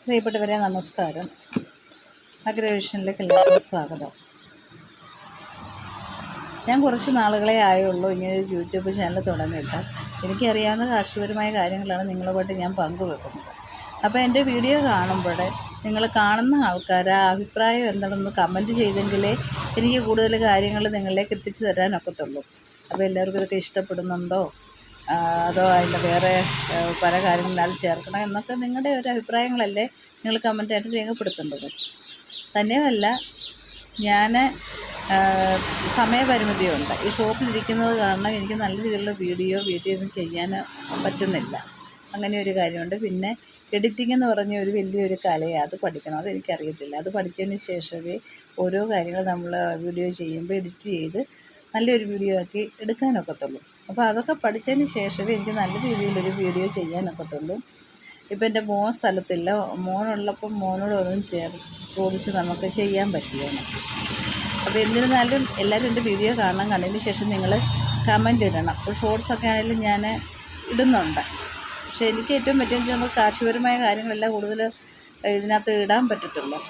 പ്രിയപ്പെട്ടവരെ നമസ്കാരം. അഗ്രവിഷനിലേക്ക് എല്ലാവർക്കും സ്വാഗതം. ഞാൻ കുറച്ച് നാളുകളെ ആയുള്ളൂ ഇങ്ങനെ ഒരു യൂട്യൂബ് ചാനൽ തുടങ്ങിയിട്ട്. എനിക്കറിയാവുന്ന കാർഷികപരമായ കാര്യങ്ങളാണ് നിങ്ങളുമായിട്ട് ഞാൻ പങ്കുവെക്കുന്നത്. അപ്പോൾ എൻ്റെ വീഡിയോ കാണുമ്പോൾ നിങ്ങൾ കാണുന്ന ആൾക്കാർ അഭിപ്രായം എന്താണെന്ന് കമൻറ്റ് ചെയ്തെങ്കിലേ എനിക്ക് കൂടുതൽ കാര്യങ്ങൾ നിങ്ങളിലേക്ക് എത്തിച്ചു തരാനൊക്കത്തുള്ളൂ. അപ്പോൾ എല്ലാവർക്കും ഇതൊക്കെ ഇഷ്ടപ്പെടുന്നുണ്ടോ, അതോ അതിൻ്റെ വേറെ പല കാര്യങ്ങളിൽ അത് ചേർക്കണം എന്നൊക്കെ നിങ്ങളുടെ ഒരു അഭിപ്രായങ്ങളല്ലേ നിങ്ങൾ കമൻറ്റായിട്ട് രേഖപ്പെടുത്തേണ്ടത്. തന്നെയുമല്ല, ഞാൻ സമയപരിമിതിയുണ്ട്. ഈ ഷോപ്പിലിരിക്കുന്നത് കാരണം എനിക്ക് നല്ല രീതിയിലുള്ള വീഡിയോ വീട്ടിൽ നിന്ന് ചെയ്യാൻ പറ്റുന്നില്ല. അങ്ങനെ ഒരു കാര്യമുണ്ട്. പിന്നെ എഡിറ്റിംഗ് എന്ന് പറഞ്ഞ ഒരു വലിയൊരു കലയാണ്. അത് പഠിക്കണം. അതെനിക്കറിയത്തില്ല. അത് പഠിച്ചതിന് ശേഷമേ ഓരോ കാര്യങ്ങൾ നമ്മൾ വീഡിയോ ചെയ്യുമ്പോൾ എഡിറ്റ് ചെയ്ത് നല്ലൊരു വീഡിയോ ആക്കി എടുക്കാനൊക്കത്തുള്ളൂ. അപ്പോൾ അതൊക്കെ പഠിച്ചതിന് ശേഷമേ എനിക്ക് നല്ല രീതിയിലൊരു വീഡിയോ ചെയ്യാനൊക്കത്തുള്ളൂ. ഇപ്പോൾ എൻ്റെ മോൻ സ്ഥലത്തില്ല. മോനുള്ളപ്പം മോനോട് ഒന്നും ചോദിച്ച് നമുക്ക് ചെയ്യാൻ പറ്റുകയാണ്. അപ്പോൾ എന്നിരുന്നാലും എല്ലാവരും എൻ്റെ വീഡിയോ കണ്ടതിന് ശേഷം നിങ്ങൾ കമൻ്റ് ഇടണം. ഇപ്പോൾ ഷോർട്സൊക്കെ ആണെങ്കിലും ഞാൻ ഇടുന്നുണ്ട്. പക്ഷേ എനിക്ക് ഏറ്റവും പറ്റുന്നത് നമുക്ക് കാർഷികപരമായ കാര്യങ്ങളെല്ലാം കൂടുതൽ ഇതിനകത്ത് ഇടാൻ പറ്റത്തുള്ളൂ.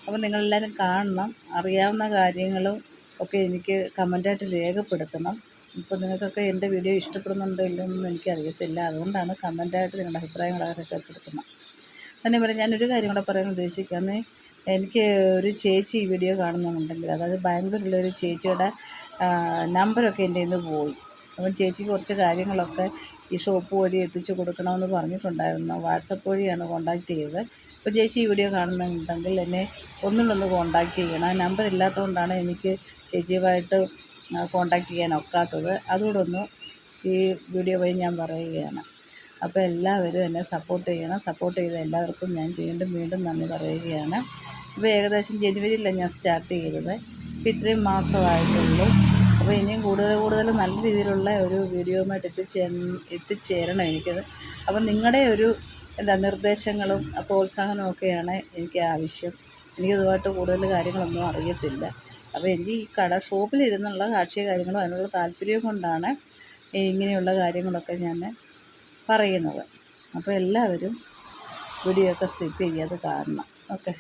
അപ്പോൾ നിങ്ങളെല്ലാവരും കാണണം. അറിയാവുന്ന കാര്യങ്ങളും ഒക്കെ എനിക്ക് കമൻ്റായിട്ട് രേഖപ്പെടുത്തണം. ഇപ്പോൾ നിങ്ങൾക്കൊക്കെ എൻ്റെ വീഡിയോ ഇഷ്ടപ്പെടുന്നുണ്ടോ ഇല്ലെന്നൊന്നും എനിക്കറിയത്തില്ല. അതുകൊണ്ടാണ് കമൻ്റായിട്ട് നിങ്ങളുടെ അഭിപ്രായങ്ങളൊക്കെ രേഖപ്പെടുത്തണം. തന്നെ പോലെ ഞാനൊരു കാര്യം കൂടെ പറയാൻ ഉദ്ദേശിക്കുന്നത്, എനിക്ക് ഒരു ചേച്ചി ഈ വീഡിയോ കാണുന്നുണ്ടെങ്കിൽ, അതായത് ബാംഗ്ലൂരിലുള്ളൊരു ചേച്ചിയുടെ നമ്പറൊക്കെ എൻ്റെ കയ്യിൽ നിന്ന് പോയി. അപ്പം ചേച്ചിക്ക് കുറച്ച് കാര്യങ്ങളൊക്കെ ഈ ഷോപ്പ് വഴി എത്തിച്ചു കൊടുക്കണമെന്ന് പറഞ്ഞിട്ടുണ്ടായിരുന്നു. വാട്സപ്പ് വഴിയാണ് കോൺടാക്റ്റ് ചെയ്തത്. അപ്പോൾ ചേച്ചി ഈ വീഡിയോ കാണുന്നുണ്ടെങ്കിൽ എന്നെ ഒന്നുകൂടെ കോൺടാക്റ്റ് ചെയ്യണം. ആ നമ്പർ ഇല്ലാത്തതുകൊണ്ടാണ് എനിക്ക് ചേച്ചിയുമായിട്ട് കോൺടാക്റ്റ് ചെയ്യാൻ ഒക്കാത്തത്. അതുകൂടെ ഒന്ന് ഈ വീഡിയോ വഴി ഞാൻ പറയുകയാണ്. അപ്പോൾ എല്ലാവരും എന്നെ സപ്പോർട്ട് ചെയ്യണം. സപ്പോർട്ട് ചെയ്ത എല്ലാവർക്കും ഞാൻ വീണ്ടും നന്ദി പറയുകയാണ്. ഇപ്പോൾ ഏകദേശം ജനുവരിയിലാണ് ഞാൻ സ്റ്റാർട്ട് ചെയ്തത്. ഇപ്പോൾ ഇത്രയും മാസമായിട്ടുള്ളൂ. അപ്പോൾ ഇനിയും കൂടുതൽ നല്ല രീതിയിലുള്ള ഒരു വീഡിയോയുമായിട്ട് എത്തിച്ചേരണം എനിക്കത്. അപ്പം നിങ്ങളുടെ ഒരു നിർദ്ദേശങ്ങളും പ്രോത്സാഹനവും ഒക്കെയാണ് എനിക്ക് ആവശ്യം. എനിക്കതുമായിട്ട് കൂടുതൽ കാര്യങ്ങളൊന്നും അറിയത്തില്ല. അപ്പോൾ എനിക്ക് ഈ ഷോപ്പിലിരുന്നുള്ള കാർഷിക കാര്യങ്ങളും അതിനുള്ള താല്പര്യം കൊണ്ടാണ് ഇങ്ങനെയുള്ള കാര്യങ്ങളൊക്കെ ഞാൻ പറയുന്നത്. അപ്പോൾ എല്ലാവരും വീഡിയോ ഒക്കെ സ്കിപ്പ് ചെയ്യാതെ കാണണം. ഓക്കെ.